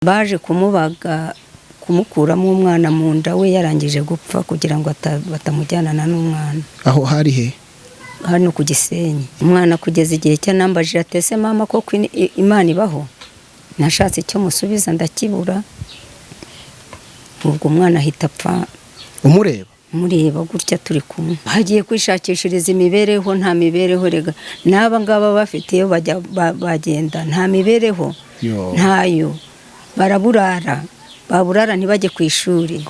baje kumubaga kumukuramo umwana mu nda we yarangije gupfa kugira ngo batamujyanana n'umwana. Aho hari he? Hano ku Gisenyi. Umwana kugeza igihe cyanambajije atese mama koko Imana ibaho. Nashatse icyo musubiza ndakibura. Ubwo umwana ahita apfa. Umureba gutya turi kumwe. Hagiye kwishakishiriza imibereho, nta mibereho rega. N'aba ngaba bafite iyo bagenda nta mibereho. Ntayo. Baburara ntibajye ku ishuri.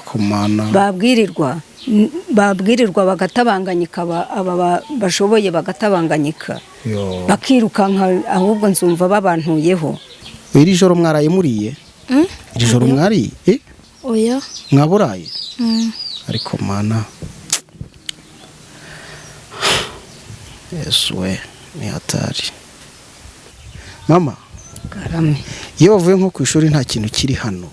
Babwirirwa bagatabanganyika, aba bashoboye bagatabanganyika. Bakirukanka ahubwo nzumva babantuyeho. Iri joro mwaraye muriye? Iri joro mwariye? Oya. Mwaburaye? Ariko mana Yesu we ni hatari. Mama Karame, iyo bavuye nko ku ishuri nta kintu kiri hano,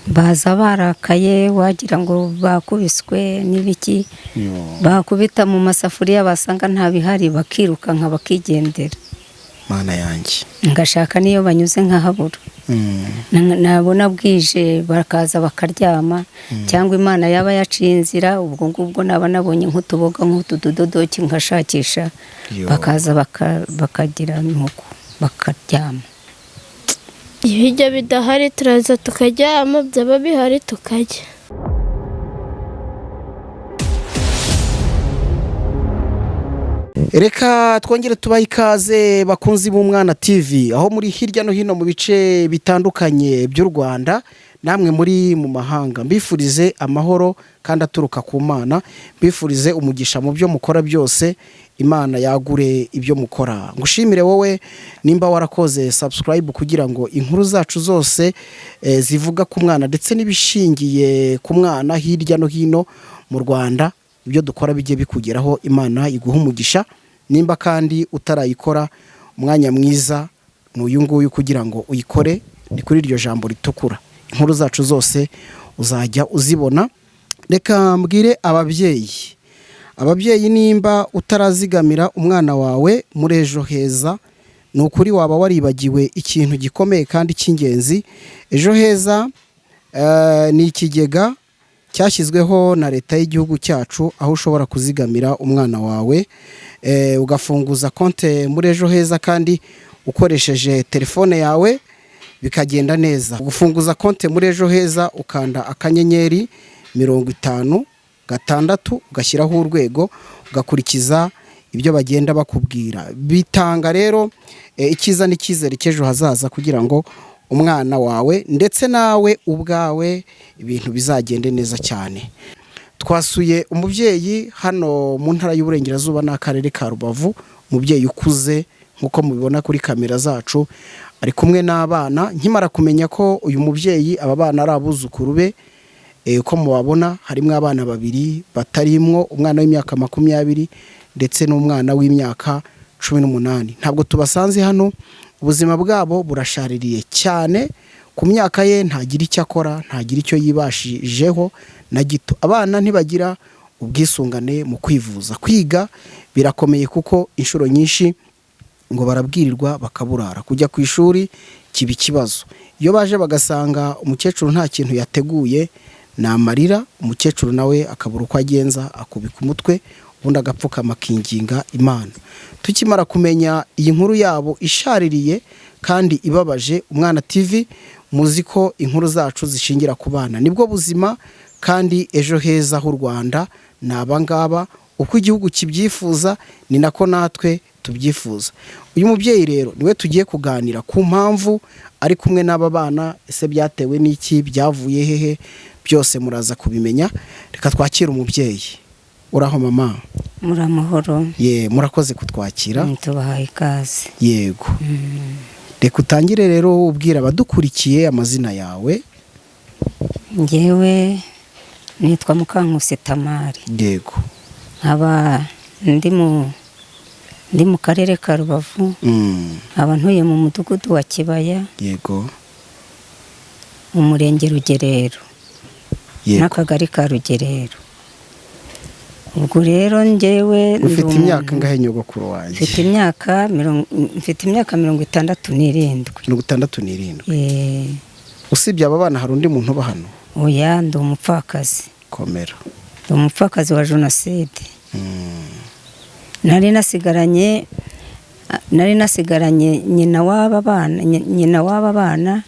baza barakaye wagira ngo bakubiswe n'ibiki, bakubita mu masafuriya basanga nta bihari bakirukanka bakigendera. Mana yanjye, ngashaka niyo banyuze nkahabura. Nabona bwije bakaza bakaryama, cyangwa Imana yaba yaciye inzira, ubwo ngubwo naba nabonye nk'utuboga nk'utudodoki nkashakisha, bakaza bakagira nuko bakaryama. Ibijya bidahari turaza tukaryama, byaba bihari tukajya. Reka twongere tubaha ikaze bakunzi b'Umwana TV, aho muri hirya no hino mu bice bitandukanye by'u Rwanda, namwe muri mu mahanga. Mbifurize amahoro kandi aturuka ku Mana, mbifurize umugisha mu byo mukora byose, Imana yagure ibyo mukora. Ngushimire wowe nimba warakoze subscribe kugira ngo inkuru zacu zose zivuga ku mwana ndetse n'ibishingiye ku mwana hirya no hino mu Rwanda, ibyo dukora bijye bikugeraho. Imana iguha umugisha. Nimba kandi utarayikora, umwanya mwiza n'uyu nguyu kugira ngo uyikore, ni kuri iryo jambo ritukura. Inkuru zacu zose uzajya uzibona. Reka mbwire ababyeyi nimba utarazigamira umwana wawe muri Ejo Heza, ni ukuri waba waribagiwe ikintu gikomeye kandi cy'ingenzi. Ejo Heza ni ikigega cyashyizweho na leta y'igihugu cyacu, aho ushobora kuzigamira umwana wawe, ugafunguza konte muri Ejo Heza kandi ukoresheje telefone yawe bikagenda neza. Gufunguza konte muri Ejo Heza ukanda akanyenyeri 56 ugashyiraho urwego, ugakurikiza ibyo bagenda bakubwira. Bitanga rero icyiza n'icyizere cy'ejo hazaza kugira ngo umwana wawe ndetse nawe ubwawe ibintu bizagende neza cyane. Twasuye umubyeyi hano mu ntara y'Uburengerazuba n'akarere ka Rubavu, umubyeyi ukuze nkuko mubibona kuri kamera zacu, ari kumwe n'abana. Nkimara kumenya ko uyu mubyeyi aba bana ari abuzukuru be, uko mubabona harimo abana babiri batarimwo, umwana w'imyaka 20 ndetse n'umwana w'imyaka 18. Ntabwo tubasanze hano, ubuzima bwabo burashaririye cyane. Ku myaka ye ntagira icyo akora, ntagira icyo yibashijeho na gito. Abana ntibagira ubwisungane mu kwivuza. Kwiga birakomeye kuko inshuro nyinshi ngo barabwirirwa bakaburara. Kujya ku ishuri kiba ikibazo. Iyo baje bagasanga umukecuru nta kintu yateguye, namarira umukecuru nawe akabura uko agenza, akubika umutwe, ubundi agapfukama akinginga Imana. Tukimara kumenya iyi nkuru yabo ishaririye kandi ibabaje, Umwana TV muzi ko inkuru zacu zishingira ku bana. Nibwo buzima kandi Ejo Heza h'u Rwanda naba ngaba, uko igihugu kibyifuza ni nako natwe tubyifuza. Uyu mubyeyi rero niwe tugiye kuganira ku mpamvu ari kumwe n'aba bana. Ese byatewe n'iki? Byavuye hehe? Byose muraza kubimenya. Reka twakire umubyeyi. Uraho mama? Muramahoro. Murakoze kutwakira. Tubahaye ikaze. Yego. Reka utangire rero ubwira abadukurikiye amazina yawe. Ngewe nitwa Mukankusi Tamari. Yego. Nkaba ndi mu karere ka Rubavu. Nkaba ntuye mu mudugudu wa Kibaya. Yego. Mu murenge Rugerero. N'akagari ka Rugerero. Ubwo rero ngewe ufite imyaka ngahe nyogokuru wanjye? Mfite imyaka 67. 67. usibye aba bana hari undi muntu uba hano? oya ndi umupfakazi. Komera. Ndi umupfakazi wa jenoside. nari nasigaranye nyina w'aba bana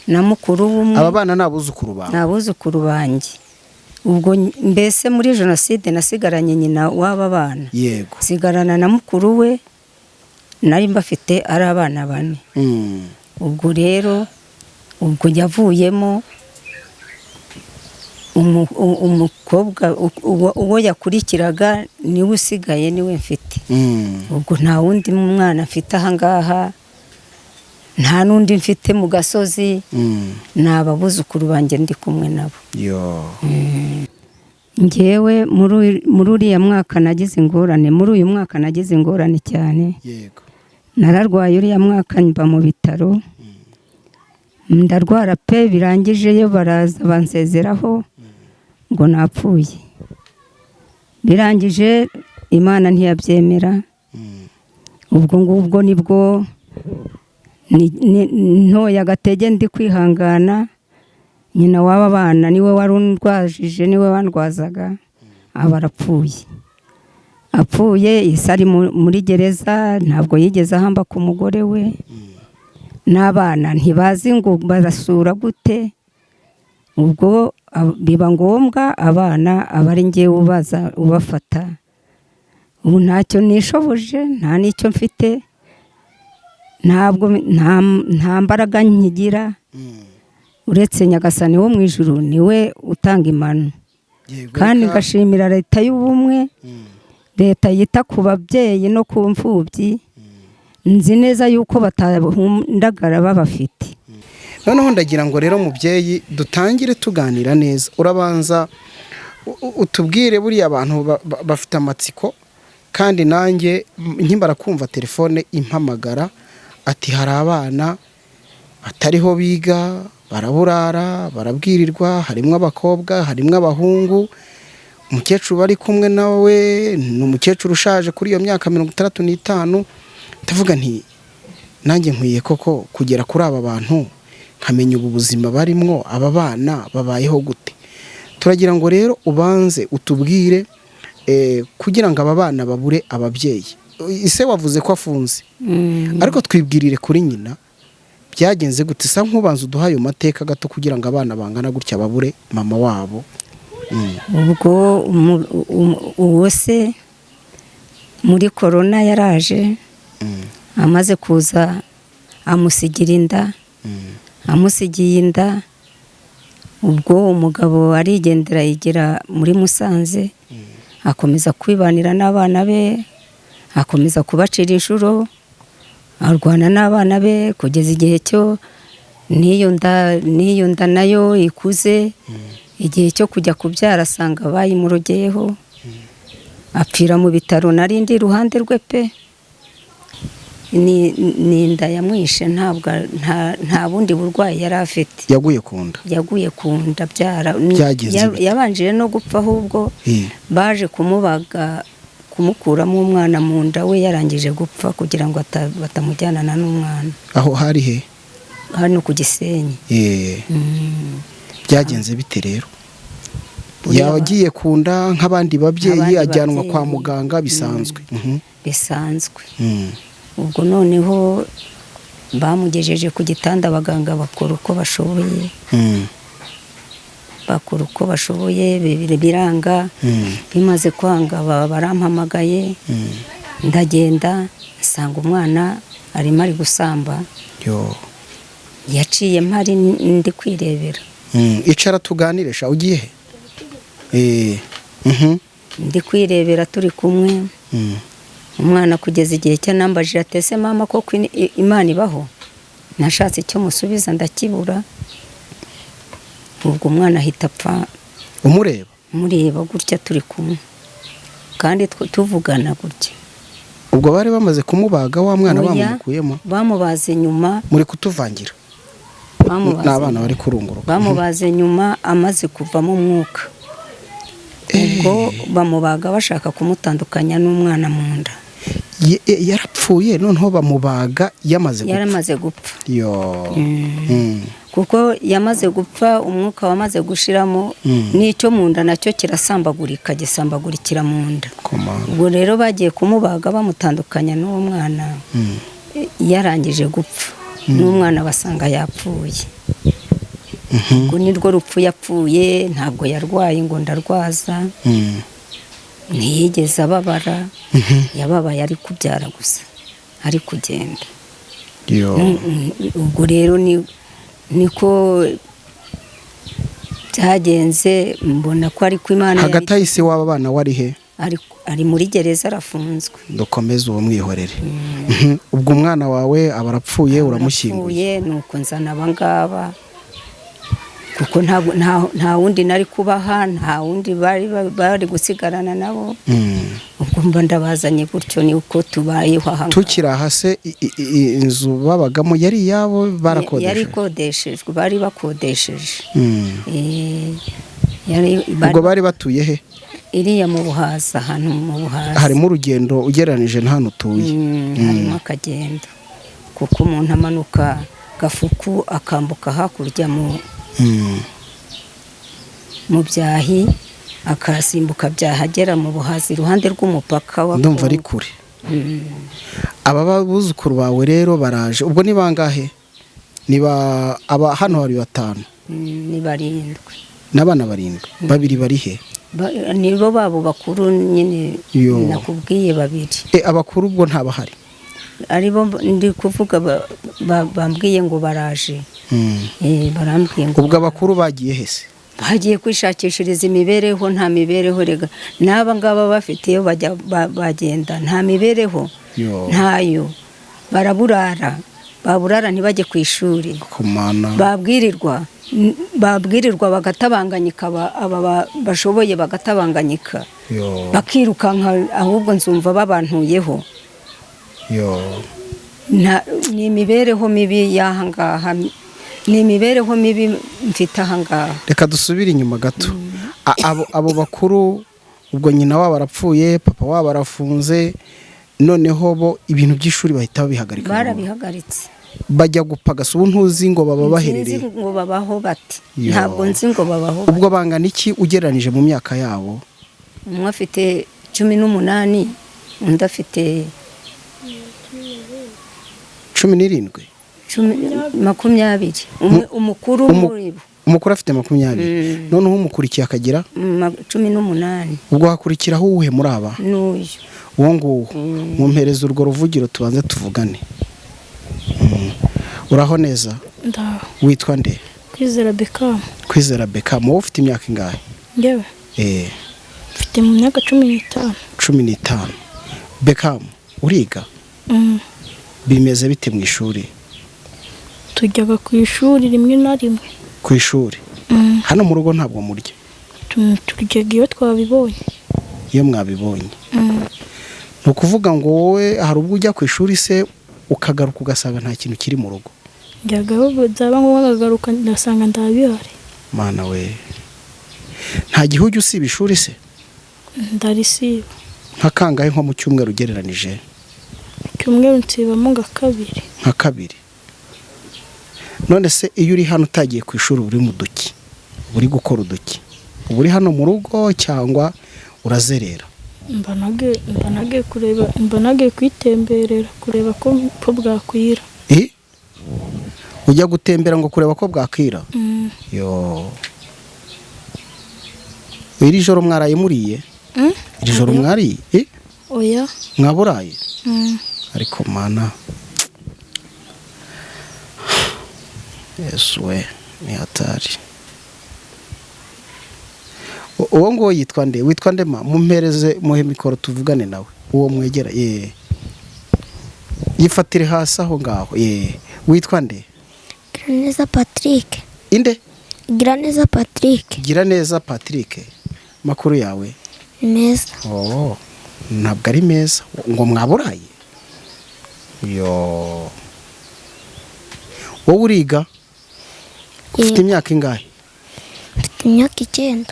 na mukuru w'umwe. Aba bana n'abuzukuru bawe? N'abuzukuru banjye. Ubwo mbese muri jenoside nasigaranye nyina w'aba bana. Yego. Sigarana na mukuru we, nari mbafite ari abana 4. Ubwo rero ubwo yavuyemo umukobwa uwo yakurikiraga niwe usigaye niwe mfite. Ubwo nta wundi mwana mfite aha ngaha, nta n'undi mfite mu gasozi. Ni ababuzukuru banjye ndi kumwe nabo. Ngewe muri uriya mwaka nagize ingorane, muri uyu mwaka nagize ingorane cyane. Yego. Nararwaye uriya mwaka mba mu bitaro, ndarwara pe birangijeyo baraza bansezeraho ngo napfuye. Birangije Imana ntiyabyemera. Ubwo ngubwo nibwo ntoya agatege ndi kwihangana. Nyina w'aba bana niwe warundwajije, niwe wandwazaga, aba arapfuye. Apfuye isari muri gereza, ntabwo yigeze ahamba ku mugore we. N'abana ntibazi ngo barasura gute. Ubwo biba ngombwa abana aba ari njyewe ubaza ubafata. Ubu ntacyo nishoboje, nta n'icyo mfite, nta mbaraga nkigira, uretse Nyagasani wo mu ijuru niwe utanga imano. Kandi ngashimira leta y'ubumwe, leta yita ku babyeyi no ku mfubyi. Nzi neza yuko batahundagara babafite. Noneho ndagira ngo rero mubyeyi dutangire tuganira neza. Urabanza utubwire buriya abantu bafite amatsiko, kandi nanjye nkimbara kumva telefone impamagara ati hari abana batariho biga, baraburara, barabwirirwa, harimo abakobwa, harimo abahungu. Umukecuru bari kumwe nawe ni umukecuru ushaje kuri iyo myaka 65. Ndavuga nti nanjye nkwiye koko kugera kuri aba bantu nkamenya ubu buzima barimwo, aba bana babayeho gute. Turagira ngo rero ubanze utubwire kugira ngo aba bana babure ababyeyi. Ise wavuze ko afunze, ariko twibwirire kuri nyina byagenze gute. Sa nk'ubanza uduhaye mateka gato kugira ngo abana bangana gutya babure mama wabo. Ubwo uwo se muri corona yaraje, amaze kuza amusigira inda. Amusigiye inda, ubwo umugabo arigendera yigera muri Musanze, akomeza kwibanira n'abana be, akomeza kubacira inshuro, arwana n'abana be kugeza igihe cyo n'iyo nda nayo ikuze. Igihe cyo kujya kubyara asanga bayimurogeyeho, apfira mu bitaro. Narindi iruhande rwe pe, ni inda yamwishe, nta bundi burwayi yari afite. Yaguye ku nda byara. Yabanjije no gupfa, ahubwo baje kumubaga kumukuramo umwana mu nda we yarangije gupfa kugira ngo batamujyanana n'umwana. Aho hari he? Hano ku Gisenyi. Byagenze bite rero? Yagiye ku nda nk'abandi babyeyi, ajyanwa kwa muganga bisanzwe. Bisanzwe. Ubwo noneho bamugejeje ku gitanda, abaganga bakora uko bashoboye, biranga. Bimaze kwanga barampamagaye, ndagenda nsanga umwana arimo ari gusamba. Yaciye mpari ndi kwirebera. Icara tuganiresha, ugiye he? Ndi kwirebera turi kumwe. Umwana kugeza igihe cyanambajije ati ese mama koko Imana ibaho? Nashatse icyo musubiza ndakibura. Ubwo umwana ahita apfa. Mureba gutya turi kumwe, kandi tuvugana gutya. Ubwo bari bamaze kumubaga wa mwana bamukuyemo? Bamubaze nyuma. Muri kutuvangira? N'abana bari kurunguruka. Bamubaze nyuma amaze kuvamo umwuka. Ubwo bamubaga bashaka kumutandukanya n'umwana mu nda. Yarapfuye noneho bamubaga yamaze gupfa. Yaramaze gupfa. kuko yamaze gupfa umwuka wamaze gushiramo n'icyo mu nda nacyo kirasambagurika gisambagurikira mu nda. Ubwo rero bagiye kumubaga bamutandukanya n'uwo mwana yarangije gupfa n'umwana basanga yapfuye. Ubwo nirwo rupfu yapfuye, ntabwo yarwaye ngo ndarwaza, ntiyigeze ababara, yababaye ari kubyara gusa ari kugenda. Ubwo rero niko byagenze, mbona ko ari ko Imana hagati y'isi w'aba bana wari he? Ari muri gereza arafunzwe. Dukomeze uwo mwihorere. Ubwo umwana wawe aba arapfuye uramushyinguye? Nuko nzana abangaba kuko nta wundi nari kubaha, nta wundi bari gusigarana nabo. Ubwo mba ndabazanye gutyo ni uko tubayeho aha. Tukiri aha se inzu babagamo yari iyabo barakodesheje? Yari kodeshejwe, bari bakodesheje. Ubwo bari batuye he? Iriya mu Buhaza, hano mu Buhaza. Harimo urugendo ugereranije na hano utuye? Harimo akagendo kuko umuntu amanuka Gafuku akambuka hakurya mu Byahi akasimbuka byahagera mu Buhaza iruhande rw'umupaka wa ndumva ari kure. Aba buzukuru bawe rero baraje, ubwo ni bangahe? Aba hano hari 5? Ni 7. N'abana 7? 2 bari he? Nibo babo bakuru nyine nakubwiye 2. Abakuru ubwo ntabahari? Aribo ndi kuvuga bambwiye ngo baraje. Barambwiye ngo ubwo abakuru bagiye hese? Bagiye kwishakishiriza imibereho, nta mibereho rega. N'aba ngaba bafite iyo bagenda nta mibereho ntayo, baraburara, baburara ntibajye ku ishuri, babwirirwa bagatabanganyika, aba bashoboye bagatabanganyika bakirukanka, ahubwo nzumva babantuyeho. Ni imibereho mibi y'ahangaha, ni imibereho mibi mfite ahangaha. Reka dusubire inyuma gato. Abo bakuru ubwo nyina wabo arapfuye, papa wabo arafunze, noneho bo ibintu by'ishuri bahita babihagarika? Barabihagaritse. Bajya gupagasa. Ubu ntuzi ngo baba baherereye? Nzi ngo babaho bati, ntabwo nzi ngo babaho. Ubwo bangana iki ugereranije mu myaka yabo? Umwe afite 18, undi afite 17? 20. Umukuru muri bo. Umukuru afite 20. Noneho umukurikiye akagira 18. Ubwo hakurikiraho uwuhe muri aba? N'uyu. Uwo nguwo. Mumpereza urwo ruvugiro tubanze tuvugane. Uraho neza? Ndaho. Witwa nde? Kwizera Beckham. Kwizera Beckham. Wowe ufite imyaka ingahe? Ngewe? Mfite mu myaka 15. 15. Beckham, uriga? Bimeze bite mu ishuri? Tujyaga ku ishuri rimwe na rimwe. Ku ishuri? Hano mu rugo ntabwo murya? Turyaga iyo twabibonye. Iyo mwabibonye? Ni ukuvuga ngo wowe hari ubwo ujya ku ishuri se ukagaruka ugasanga nta kintu kiri mu rugo? Njyagaho byaba ngombwa nkagaruka ndasanga ndabihari. Mana we, nta gihe ujya usiba ishuri se? Ndarisiba. Nka kangahe nko mu cyumweru ugereranije? Cyumweru nsibamo nka 2. Nka 2? None se iyo uri hano utagiye ku ishuri uri mu duki, uri gukora uduki, uri hano mu rugo cyangwa urazerera? Mbanage kureba, mbanage kwitemberera kureba ko bwakwira. Ujya gutembera ngo kureba ko bwakwira? Iri joro mwaraye muriye? Iri joro mwariye? Oya. Mwaburaye? Ariko mana, Yesu we, ni hatari. Uwo ngo yitwa nde? Witwa nde ma? Mumpereze muhe mikoro tuvugane nawe. Uwo mwegera yifatire hasi aho ngaho. Witwa nde? Giraneza Patrick. Inde? Giraneza Patrick. Giraneza Patrick. Makuru yawe? Meza. Ntabwo ari meza. Ngo mwaburaye? Wowe uriga? Ufite imyaka ingahe? Mfite imyaka 9.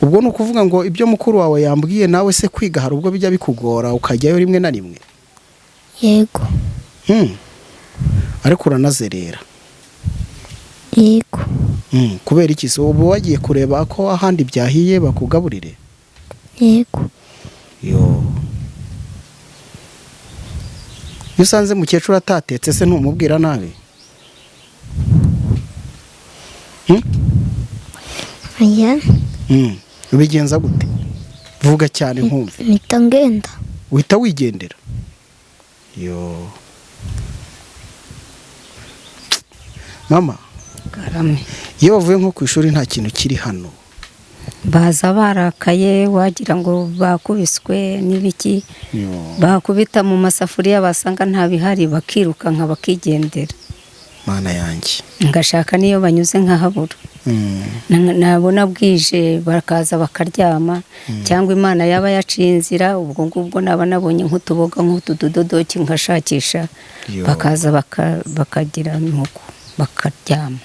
Ubwo ni ukuvuga ngo ibyo mukuru wawe yambwiye nawe se kwiga hari ubwo bijya bikugora ukajyayo rimwe na rimwe? Yego. Ariko uranazerera? yego. kubera iki se ubu wagiye kureba ko ahandi byahiye bakugaburire? Yego. Yo. Iyo usanze mukecuru atatetse se ntumubwira nabi? Oya. Ubigenza gute? Vuga cyane nkumve. Mpita ngenda. Uhita wigendera? Yo. Mama, karame iyo bavuye nko ku ishuri nta kintu kiri hano, baza barakaye wagira ngo bakubiswe n'ibiki, bakubita mu masafuriya basanga nta bihari bakiruka nka bakigendera. Mana yanjye, ngashaka niyo banyuze nkahabura. Nabona bwije bakaza bakaryama, cyangwa Imana yaba yaciye inzira, ubwo ngubwo naba nabonye nk'utuboga nk'utudodoki nkashakisha, bakaza bakagira nuko bakaryama.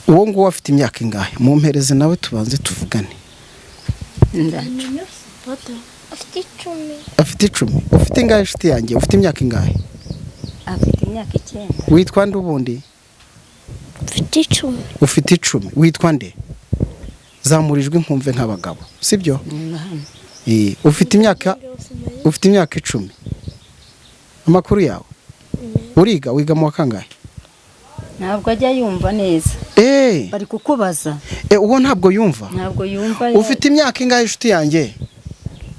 uwo nguwo afite imyaka ingahe? Mumpereze nawe tubanze tuvugane. Afite 10. Afite 10. Ufite ingahe inshuti yanjye? Ufite imyaka ingahe? Afite imyaka 9. Witwa nde ubundi? Afite 10. Ufite 10. Witwa nde? Zamurijwe nkumve nk'abagabo, sibyo? Ufite imyaka 10. Amakuru yawe? Wiga mu kangahe? Ntabwo ajya yumva neza. Bari kukubaza. Uwo ntabwo yumva? Ntabwo yumva. Ufite imyaka ingahe inshuti yanjye?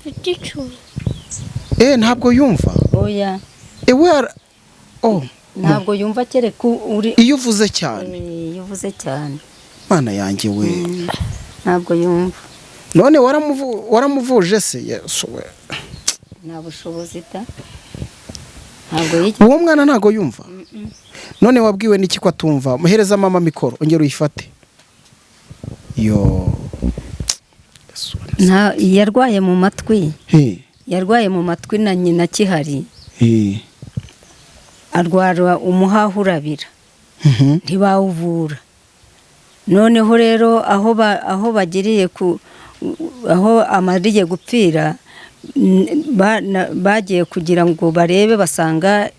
Afite 10. Ntabwo yumva? Oya. Ntabwo yumva kereka uri iyo uvuze cyane. Iyo uvuze cyane. Mana yanjye we. Ntabwo yumva. None waramuvuje se? Yesuwe. Nta bushobozi ta. Ntabwo yiki. Uwo mwana ntabwo yumva? None wabwiwe n'iki ko atumva? Muhereza mama mikoro ongera uyifate. Yo. Yarwaye mu matwi. Yarwaye mu matwi na nyina kihari. Arwara umuhaha urabira. Ntibawuvura. Noneho rero aho bagiriye aho amariye gupfira, bagiye kugira ngo barebe basanga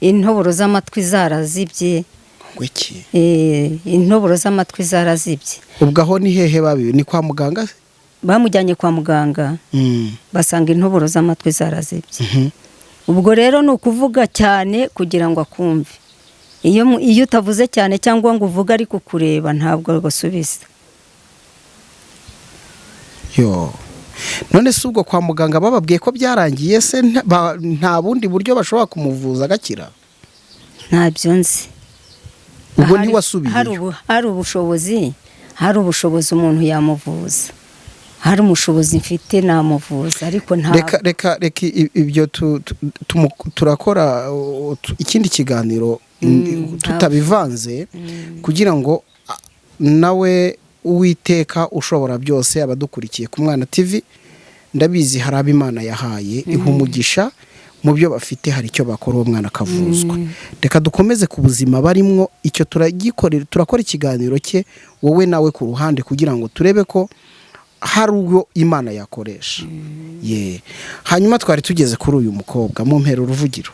intoboro z'amatwi zarazibye. Gweki? Intoboro z'amatwi zarazibye. Ubwo aho ni hehe babiwe? Ni kwa muganga? Bamujyanye kwa muganga. Basanga intoboro z'amatwi zarazibye. Ubwo rero ni ukuvuga cyane kugira ngo akumve. Iyo utavuze cyane cyangwa ngo uvuge ari kukureba ntabwo basubiza. Yo. None se ubwo kwa muganga bababwiye ko byarangiye se nta bundi buryo bashobora kumuvuza agakira? Ntabyo nzi. Ubwo ni wasubiye? Hari ubushobozi umuntu yamuvuza. Hari umushobozi mfite namuvuza ariko nta. Reka ibyo turakora ikindi kiganiro tutabivanze kugira ngo nawe Uwiteka ushobora byose abadukurikiye ku Mwana TV, ndabizi hari ab'Imana yahaye ihumugisha mu byo bafite, hari icyo bakora uwo mwana akavuzwa. Reka dukomeze ku buzima barimwo, icyo turakora ikiganiro cye wowe nawe ku ruhande kugira ngo turebe ko hari ubwo Imana yakoresha. Hanyuma twari tugeze kuri uyu mukobwa, mumpera uruvugiro.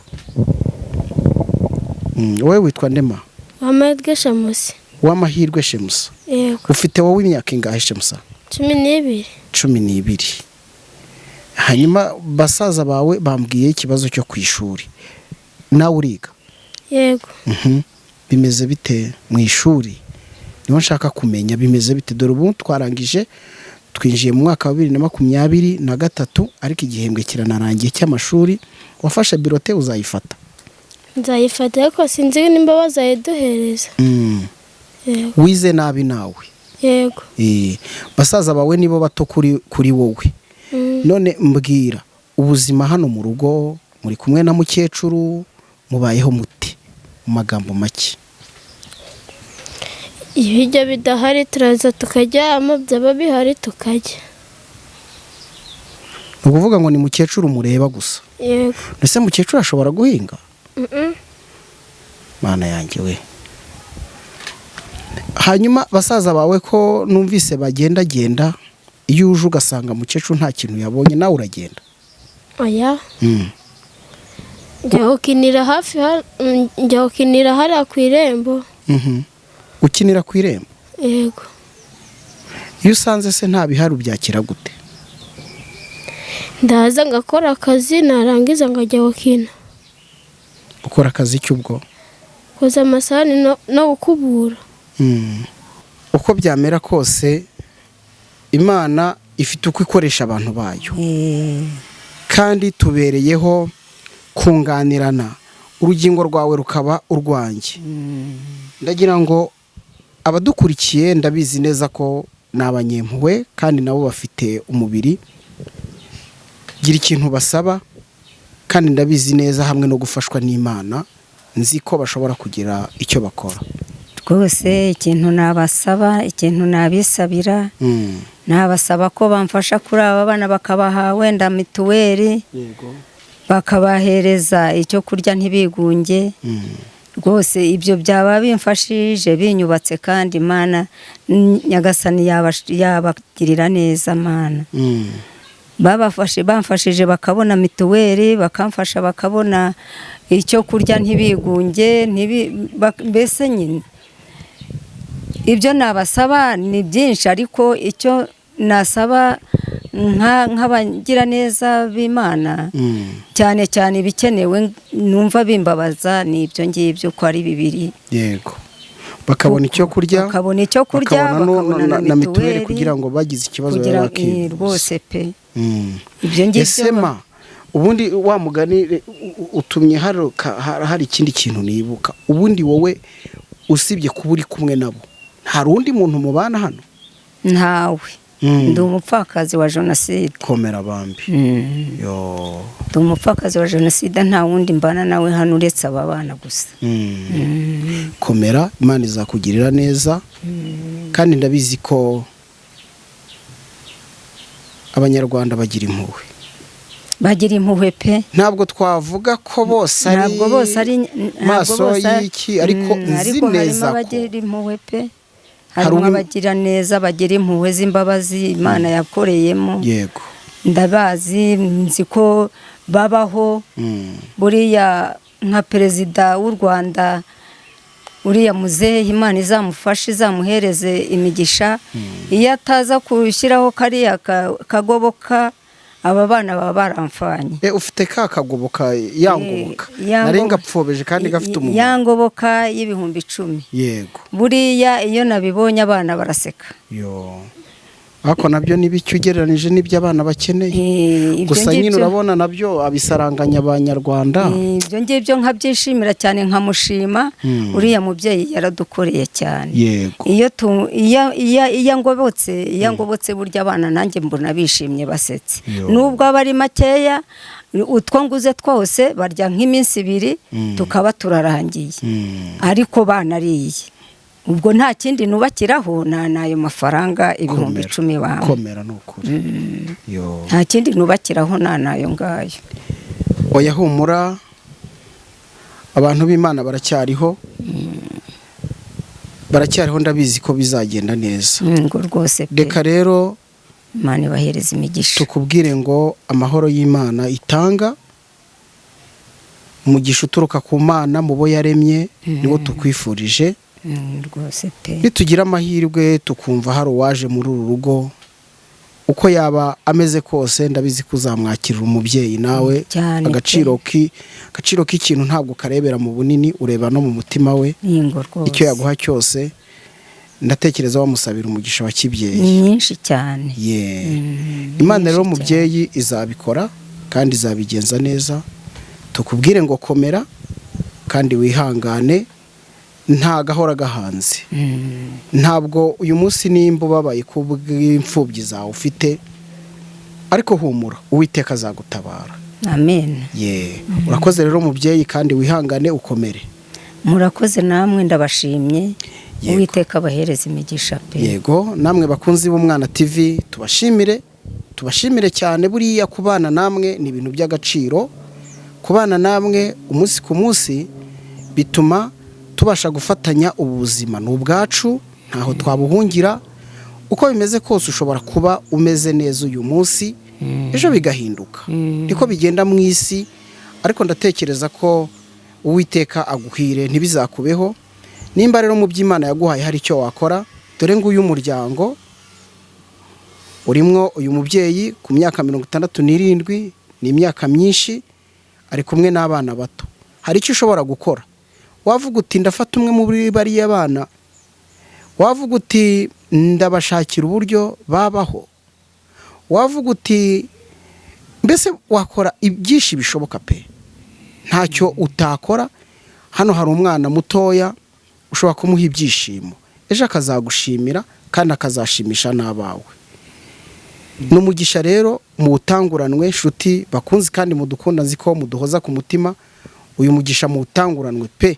Wowe witwa ndema? Wamahirwe Shemusa. Wamahirwe Shemusa. Yego. Ufite wowe imyaka ingahe Shemusa? 12. 12. Hanyuma basaza bawe bambwiye ikibazo cyo ku ishuri. Nawe uriga? Yego. Bimeze bite mu ishuri? Niho nshaka kumenya bimeze bite. Dore ubu twarangije, twinjiye mu mwaka wa 2023 ariko igihembwe kiranarangiye cy'amashuri. Wafashe birote uzayifata? Nzayifata ariko sinzi nimba bazayiduhereza. Yego. Wize nabi nawe? Yego. Basaza bawe nibo bato kuri wowe. None mbwira, ubuzima hano mu rugo muri kumwe na mukecuru mubayeho muti mu magambo make? Ibiryo bidahari turaza tukaryama, byaba bihari tukarya. Ukuvuga ngo ni mukecuru mureba gusa? Yego. Ese mukecuru ashobora guhinga? Mana yanjye we. Hanyuma basaza bawe ko numvise bagenda, iyo uje ugasanga mukecuru nta kintu yabonye nawe uragenda? Oya. njya gukinira hariya ku irembo. Ukinira ku irembo? Yego. Iyo usanze se nta bihari ubyakira gute? Ndaza ngakora akazi narangiza ngajya gukina. Ukora akazi cy'ubwo? Koza amasahani no gukubura. Uko byamera kose Imana ifite uko ikoresha abantu bayo, kandi tubereyeho kunganirana, urugingo rwawe rukaba urwanjye. Ndagira ngo abadukurikiye, ndabizi neza ko n'abanyempuhwe kandi nabo bafite umubiri, gira ikintu basaba, kandi ndabizi neza hamwe no gufashwa n'Imana nzi ko bashobora kugira icyo bakora. Rwose ikintu nabasaba, ikintu nabisabira, nabasaba ko bamfasha kuri aba bana bakabaha wenda mituweli, bakabahereza icyo kurya ntibigunge. Rwose ibyo byaba bimfashije binyubatse, kandi Imana Nyagasani yabagirira neza. Mana bamfashije bakabona mituweli, bakamfasha bakabona icyo kurya ntibigunge, mbese nyine ibyo nabasaba ni byinshi, ariko icyo nasaba nk'abagira neza b'Imana, cyane cyane ibikenewe numva bimbabaza ni ibyo ngibyo ko ari bibiri. Yego, bakabona icyo kurya, bakabona na mituweli kugira ngo bagize ikibazo bakivuza. Rwose pe ibyo ngibyo. Esema ubundi wa mugani utumye hari ikindi kintu nibuka. Ubundi wowe usibye kuba uri kumwe nabo, hari undi muntu mubana hano? Ntawe. Ndi umupfakazi wa Jenoside. Komera bambi. Ndi umupfakazi wa Jenoside, nta wundi mbana nawe hano uretse aba bana gusa. Komera, Imana izakugirira neza, kandi ndabizi ko Abanyarwanda bagira impuhwe. Bagira impuhwe pe. Ntabwo twavuga ko bose ari maso y'iki, ariko nzi neza ko bagira impuhwe pe. Harimo abagira neza, bagira impuhwe z'imbabazi Imana yakoreyemo. Yego, ndabazi, nzi ko babaho. Buriya nka perezida w'u Rwanda, uriya muzehe, Imana izamufashe, izamuhereze imigisha. Iyo ataza kushyiraho kariya kagoboka, aba bana baba baramfanye. Ufite ka kagoboka yangoboka? Narenga pfobeje kandi gafite umumaro. Yangoboka y'ibihumbi 10. Yego. Buriya iyo nabibonye abana baraseka. Ako nabyo nibicyo ugereranije n'ibyo abana bakeneye. Gusa nyine urabona nabyo abisaranganya Abanyarwanda. Ibyo ngibyo nkabyishimira cyane, nkamushima. Uriya mubyeyi yaradukoreye cyane. Yego. Iyo ngobotse burya abana nanjye mbona bishimye basetse. Nubwo aba ari makeya, utwo nguze twose barya nk'iminsi 2 tukaba turarangiye. Ariko banariye. Ubwo nta kindi nubakiraho nayo mafaranga ibihumbi 10 bamwe. Komera n'ukuri. Nta kindi nubakiraho nayo ngayo. Oya humura, abantu b'Imana baracyariho. Baracyariho, ndabizi ko bizagenda neza. Ngo rwose pe. Reka rero Imana ibahereza imigisha. Tukubwire ngo amahoro y'Imana itanga, umugisha uturuka ku Mana mu bo yaremye, niwo tukwifurije. Rwose pe. Nitugira amahirwe tukumva hari uwaje muri uru rugo, uko yaba ameze kose, ndabizi kuzamwakirira umubyeyi nawe. Agaciro k'ikintu ntabwo karebera mu bunini, ureba no mu mutima we. Icyo yaguha cyose, ndatekereza wamusabira umugisha wa kibyeyi. Nyinshi cyane. Imana rero mubyeyi izabikora kandi izabigenza neza. Tukubwire ngo komera kandi wihangane, nta gahora gahanze. Ntabwo uyu munsi nimba ubabaye kubw'imfubyi zawe ufite, ariko humura, Uwiteka azagutabara. Amen. Urakoze rero mubyeyi, kandi wihangane ukomere. Murakoze namwe, ndabashimye. Uwiteka abahereza imigisha pe. Yego, namwe bakunzi b'Umwana TV tubashimire cyane. Buriya kubana namwe ni ibintu by'agaciro. Kubana namwe umunsi ku munsi bituma tubasha gufatanya ubuzima n'ubwacu, ntaho twabuhungira. Uko bimeze kose ushobora kuba umeze neza uyu munsi, ejo bigahinduka. Niko bigenda mu isi, ariko ndatekereza ko Uwiteka aguhire ntibizakubeho. Nimba rero mu by'Imana yaguhaye hari icyo wakora, dore ngo uyu muryango urimwo uyu mubyeyi ku myaka 67, ni imyaka myinshi, ari kumwe n'abana bato. Hari icyo ushobora gukora. Wavuga uti ndafata umwe muri bariya bana, wavuga uti ndabashakira uburyo babaho, wavuga uti mbese wakora ibyinshi bishoboka pe, ntacyo utakora. Hano hari umwana mutoya ushobora kumuha ibyishimo, ejo akazagushimira kandi akazashimisha n'abawe. N'umugisha rero mu butanguranwe nshuti bakunzi kandi mudukunda, nzi ko muduhoza ku mutima. Uyu mugisha mu butanguranwe pe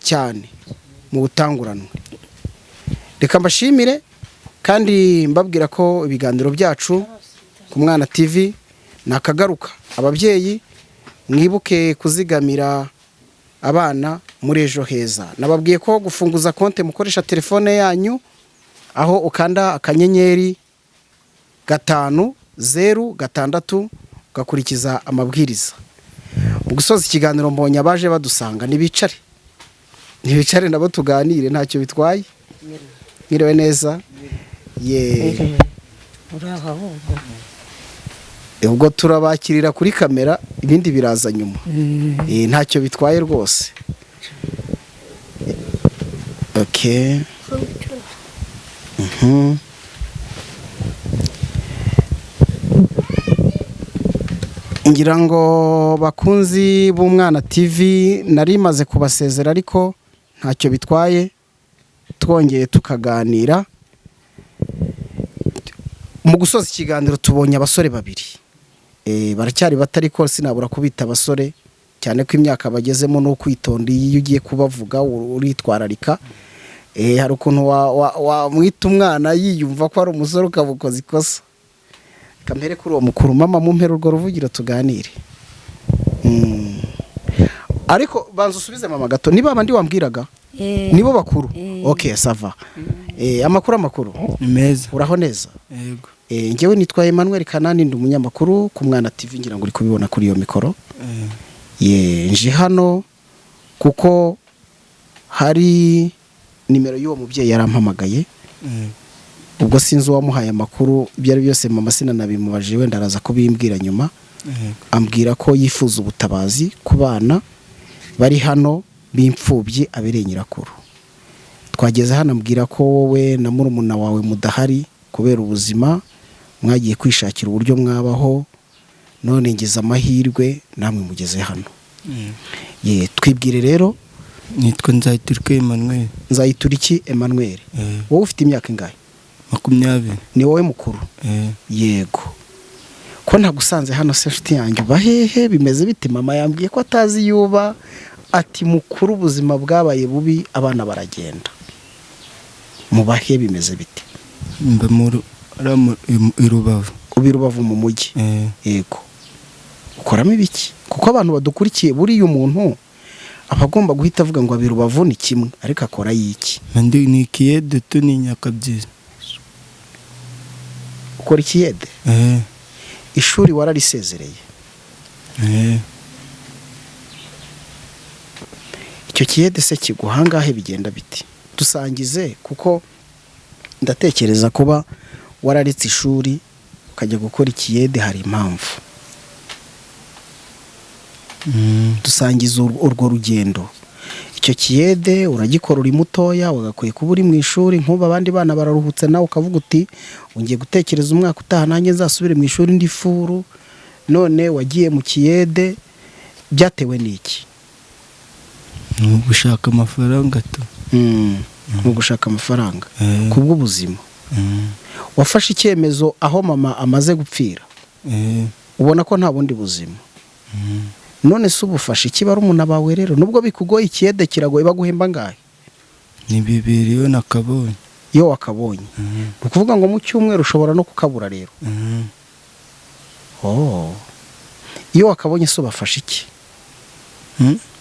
cyane, mu butanguranwe. Reka mbashimire kandi mbabwira ko ibiganiro byacu ku Mwana TV nakagaruka. Ababyeyi mwibuke kuzigamira abana muri Ejo Heza. Nababwiye ko gufunguza konte mukoresha telefone yanyu, aho ukanda akanyenyeri 506 ugakurikiza amabwiriza. Mu gusoza ikiganiro mbonye abaje badusanga ntibicare nabo tuganire, ntacyo bitwaye. Mwiriwe neza ye, ubwo turabakirira kuri kamera, ibindi biraza nyuma. Ntacyo bitwaye rwose. Okay. Ngira ngo bakunzi b'Umwana TV nari maze kubasezera, ariko ntacyo bitwaye twongeye tukaganira. Mu gusoza ikiganiro tubonye abasore babiri, baracyari batari ko sinabura kubita abasore, cyane ko imyaka bagezemo no kwitonda. Iyo ugiye kubavuga uritwararika. Hari ukuntu wamwita umwana yiyumva ko ari umusore ukabukoza ikosa. Kamere kuri uwo mukuru, mama mumpera urwo ruvugiro tuganire. Ariko banza usubize mama gato, niba abandi wambwiraga nibo bakuru. Okay, sava. Amakuru ni meza. Uraho neza? Yego. Ngewe nitwa Emmanuel Kanani, ndi umunyamakuru ku Mwana TV, ngira ngo uri kubibona kuri iyo mikoro. Nje hano kuko hari nimero y'uwo mubyeyi yarampamagaye. Ubwo sinzi uwamuhaye amakuru, byari byose mama sinanabimubaje, wenda araza kubimbwira nyuma. Ambwira ko yifuza ubutabazi ku bana bari hano b'imfubyi abereye nyirakuru. Twageze hano ambwira ko wowe na murumuna wawe mudahari kubera ubuzima, mwagiye kwishakira uburyo mwabaho, none ngeze amahirwe namwe mugeze hano. Twibwire rero. Nitwa Nzayituriki Emmanuel. Nzayituriki Emmanuel. Wowe ufite imyaka ingahe? 20. Ni wowe mukuru? Yego. Ko nagusanze hano se nshuti yanjye, bahehe bimeze bite? Mama yambwiye ko atazi yuba, ati mukuru ubuzima bwabaye bubi, abana baragenda. Mubahe bimeze bite? Mba muri Rubavu. Ubi Rubavu mu mujyi? Yego. Ukoramo ibiki? Kuko abantu badukurikiye, buriya umuntu abagomba guhita avuga ngo abi Rubavu ni kimwe, ariko akora yiki? Ndi ni Kiyede tu ni Nyakabyizi. Ukora Kiyede? Ishuri wararisezereye? Icyo Kiyede se kiguhangahe, bigenda biti? Dusangize, kuko ndatekereza kuba wararitse ishuri ukajya gukora Kiyede hari impamvu. Dusangiza urwo rugendo. Icyo Kiyede uragikora uri mutoya, wagakwiye kuba uri mu ishuri nk'ubu abandi bana bararuhutse, nawe ukavuga uti ungiye gutekereza umwaka utaha nanjye nzasubire mu ishuri ndi furu. None wagiye mu Kiyede, byatewe n'iki? Gushaka amafaranga tu. Gushaka amafaranga kubw'ubuzima. Wafashe icyemezo aho mama amaze gupfira, ubona ko nta bundi buzima. None se ubufashe iki barumuna bawe rero? Nubwo bikugoye Kiyede kiragoye, baguhemba ngahe? Ni 2 yo nakabonye. Yo wakabonye. Ukuvuga ngo mu cyumweru ushobora no kukabura rero. Iyo wakabonye se ubafashe iki?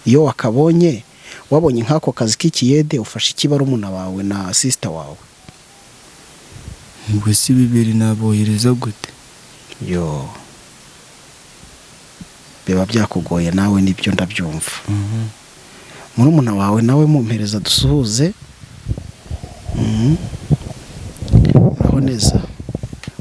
Iyo wakabonye, wabonye nk'ako kazi k'Ikiyede, ufashe iki barumuna bawe na sister wawe? Ngo si 2 nabohereza gute? Yo. biba byakugoye nawe nibyo ndabyumva. Murumuna wawe nawe mumpereza dusuhuze. Aho neza.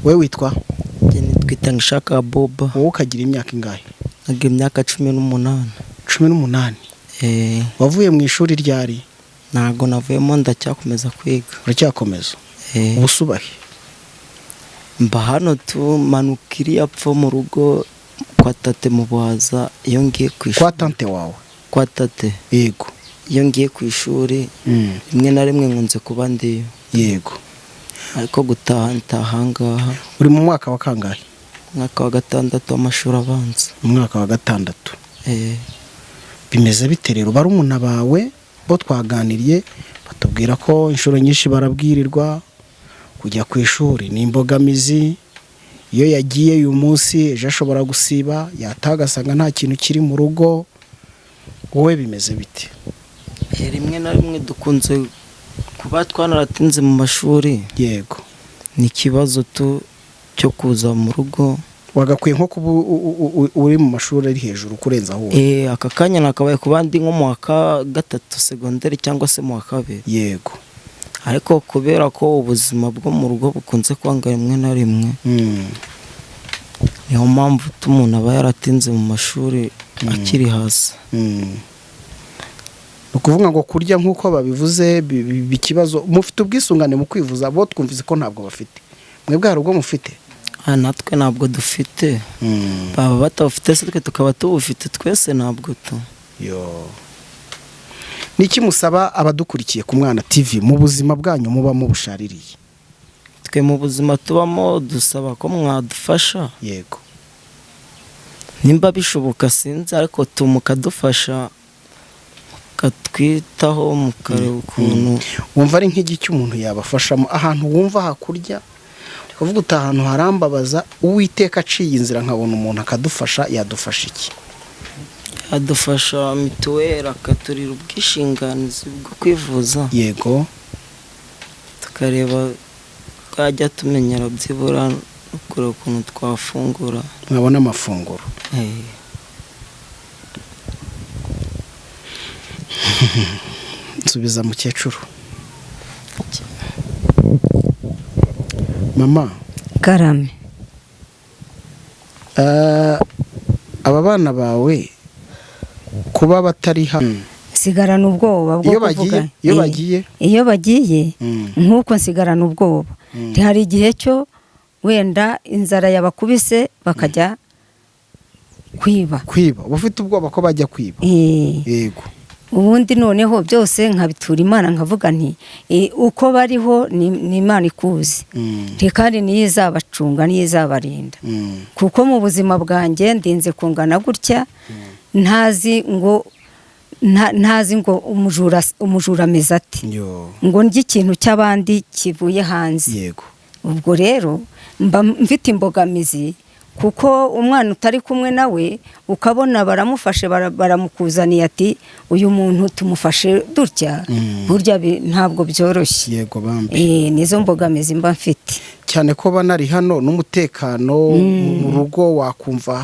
We witwa? Nitwita Ngishaka Boba. Wowe ukagira imyaka ingahe? Nagira imyaka 18. 18. Wavuye mu ishuri ryari? Ntago navuyemo, ndacyakomeza kwiga. Uracyakomeza? Ubusubahe? Mba hano tumanukiri yapfo mu rugo kwa tate mu Buhaza iyo ngiye ku ishuri. Kwa tante wawe? Kwa tate. Yego. Iyo ngiye ku ishuri rimwe na rimwe nkunze kuba ndiyo. Yego. Ariko gutaha ntahangaha. Uri mu mwaka wa kangahe? Mwaka wa 6 w'amashuri abanza. Mwaka wa 6. Bimeze bite rero barumuna bawe bo twaganiriye batubwira ko inshuro nyinshi barabwirirwa kujya ku ishuri ni imbogamizi, iyo yagiye uyu munsi ejo ashobora gusiba yatagasanga nta kintu kiri mu rugo. Wowe bimeze bite? Rimwe na rimwe dukunze kuba twanaratinze mu mashuri. Yego. Ni ikibazo cyo kuza mu rugo. Wagakwiye nko kuba uri mu mashuri ari hejuru kurenza aho. Aka kanya nakabaye kuba ndi nko mu wa 3 segonderi cyangwa se mu wa 2. Yego. Ariko kubera ko ubuzima bwo mu rugo bukunze kwanga rimwe na rimwe, niyo mpamvu umuntu aba yaratinze mu mashuri akiri hasi. Ukuvuga ngo kurya nk'uko babivuze bikibazo. Mufite ubwisungane mu kwivuza? Bo twumvise ko ntabwo bafite. Mwebwe hari ubwo mufite? Natwe ntabwo dufite. Baba batawufite se twe tukaba tubufite, twese ntabwo tu. Niki musaba abadukurikiye ku Mwana TV mu buzima bwanyu mubamo bushaririye? Twe mu buzima tubamo dusaba ko mwadufasha. Yego. Nimba bishoboka sinzi, ariko mukadufasha katwitaho mukareba ukuntu. Wumva ari nk'igiki umuntu yabafashamo ahantu wumva hakurya uvuga uta ahantu harambabaza Uwiteka aciye inzira nkabona umuntu akadufasha, yadufasha iki? Adufasha mituweli, akaturira ubwishinganizi bwo kwivuza. Yego. Tukareba twajya tumenyera byibura kureba ukuntu twafungura, mwabona amafunguro. Nsubiza mukecuru. Mama Karame. Aba bana bawe kuba batari hano sigarana ubwoba bwo kuvuga. Iyo bagiye nkuko nsigarana ubwoba. Hari igihe cyo wenda inzara yabakubise bakajya kwiba. Ufite ubwoba ko bajya kwiba? Yego. Ubundi noneho byose nkabitura Imana nkavuga nti uko bariho ni Imana ikuzi. Kandi niyo izabacunga, niyo izabarinda. Kuko mu buzima bwanjye ndinze kungana gutya, ntazi ngo umujura ameze ati, ngo ndye ikintu cy'abandi kivuye hanze. Yego. Ubwo rero mba mfite imbogamizi, kuko umwana utari kumwe nawe ukabona baramufashe baramukuzaniye ati uyu muntu tumufashe dutya, burya ntabwo byoroshye. Yego bambi. Nizo mbogamizi mba mfite. Cyane ko banari hano n'umutekano mu rugo wakumva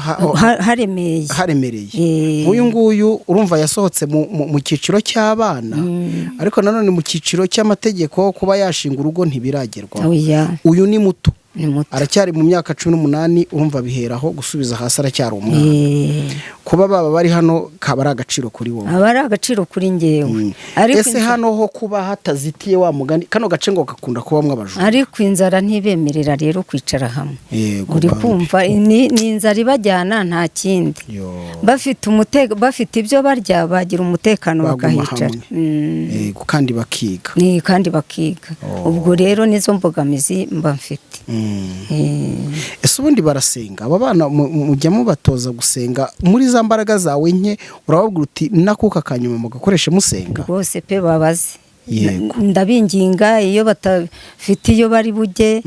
haremereye. Uyu nguyu urumva yasohotse mu cyiciro cy'abana, ariko nanone mu cyiciro cy'amategeko kuba yashinga urugo ntibiragerwaho. Uyu ni muto. Aracyari mu myaka 18, urumva biheraho gusubiza hasi, aracyari umwana. Kuba baba bari hano kaba ari agaciro kuri wowe? Aba ari agaciro kuri ngewe. Ese hano ho kuba hatazitiye wa mugani, kano gace ngo gakunda kubamwe abajura? Ariko inzara ntibemerera rero kwicara hamwe. Uri kumva ni inzara ibajyana nta kindi. Bafite ibyo barya bagira umutekano bakahicara. Yego, kandi bakiga. Kandi bakiga. Ubwo rero nizo mbogamizi mba mfite. Ese ubundi barasenga aba bana? Mujya mubatoza gusenga muri za mbaraga zawe nke? Urababwira uti nakuka kanyuma mugakoreshe musenga? Rwose pe babaze. Ndabinginga iyo batafite iyo bari bujye,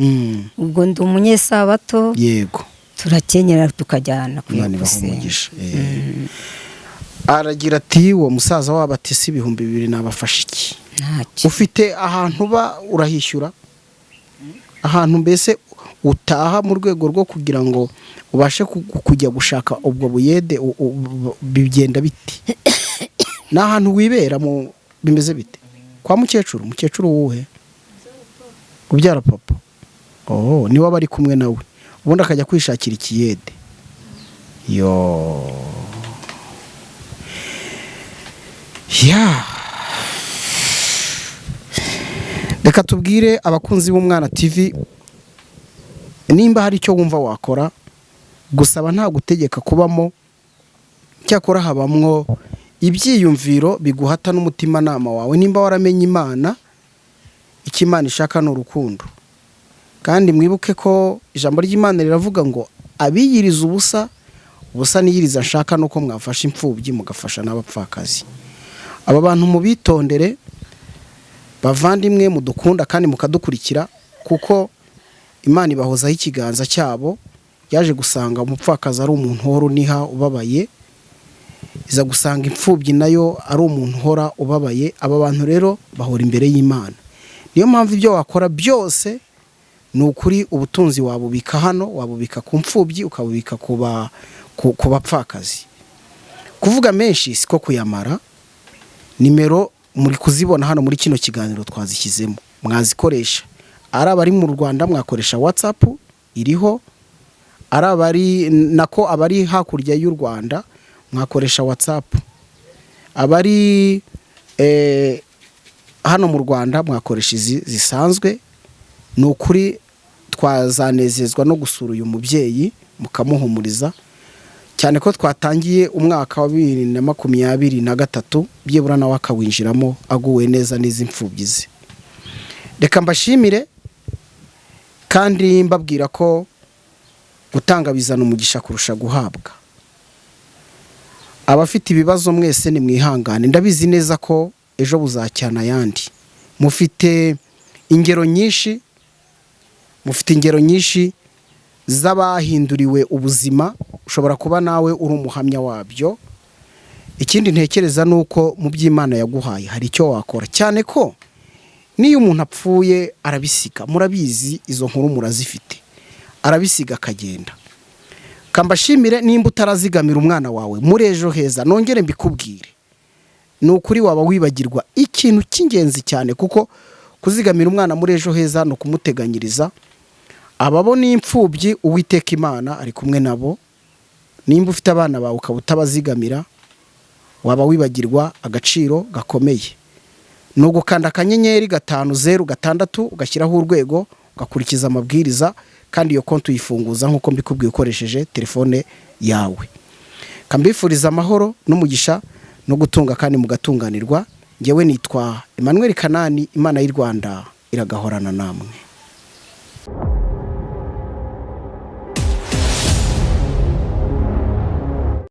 ubwo ndi umunyesabato. Yego. Turakenyera tukajyana gusenga. Aragira ati uwo musaza wabo ati si 2,000 nabafasha iki? Ufite ahantu ba urahishyura? Ahantu mbese utaha mu rwego rwo kugira ngo ubashe kujya gushaka ubwo buyede bigenda biti ni ahantu wibera mu bimeze bite kwa mukecuru wuhe ubyara papa niwe aba ari kumwe nawe ubundi akajya kwishakira ikiyede reka tubwire abakunzi b'Umwana TV nimba hari icyo wumva wakora gusaba nta gutegeka kubamo cyakora habamwo ibyiyumviro biguhata n'umutimanama wawe nimba waramenye Imana icyo Imana ishaka ni urukundo kandi mwibuke ko ijambo ry'Imana riravuga ngo abiyiriza ubusa niyiriza nshaka nuko mwafasha imfubyi mugafasha n'abapfakazi. Aba bantu mubitondere bavandimwe mudukunda kandi mukadukurikira kuko Imana ibahozaho ikiganza cyabo yaje gusanga umupfakazi ari umuntu uhora uniha ubabaye iza gusanga imfubyi nayo ari umuntu uhora ubabaye. Aba bantu rero bahora imbere y'Imana, niyo mpamvu ibyo wakora byose ni ukuri ubutunzi wabubika hano, wabubika ku mfubyi ukabubika ku bapfakazi. Kuvuga menshi siko kuyamara. Nimero muri kuzibona hano muri kino kiganiro twazishyizemo, mwazikoresha. Ari abari mu Rwanda mwakoresha WhatsApp iriho, ari abari hakurya y'u Rwanda mwakoresha WhatsApp, abari hano mu Rwanda mwakoresha izi zisanzwe. Ni ukuri twazanezezwa no gusura uyu mubyeyi mukamuhumuriza cyane ko twatangiye umwaka wa 2023 byebura nawe akawinjiramo aguwe neza n'izi mfubyi ze. Reka mbashimire kandi mbabwira ko gutanga bizana umugisha kurusha guhabwa. Abafite ibibazo mwese ni mwihangane, ndabizi neza ko ejo buzacyana ayandi. Mufite ingero nyinshi z'abahinduriwe ubuzima, ushobora kuba nawe uri umuhamya wabyo. Ikindi ntekereza nuko mu by'Imana yaguhaye hari icyo wakora, cyane ko niyo umuntu apfuye arabisiga, murabizi izo nkuru murazifite, arabisiga akagenda. Kambashimire nimba utarazigamira umwana wawe muri Ejo Heza, nongere mbikubwire, ni ukuri waba wibagirwa ikintu cy'ingenzi cyane, kuko kuzigamira umwana muri Ejo Heza no kumuteganyiriza. Ababona imfubyi Uwiteka Imana ari kumwe nabo. Nimba ufite abana bawe ukaba utabazigamira, waba wibagirwa agaciro gakomeye. No gukanda akanyenyeri 506 ugashyiraho urwego ugakurikiza amabwiriza, kandi iyo konti uyifunguza nkuko mbikubwiye ukoresheje telefone yawe. Kambifuriza amahoro n'umugisha no gutunga kandi mugatunganirwa. Ngewe nitwa Emmanuel Kanani, Imana y'u Rwanda iragahorana namwe.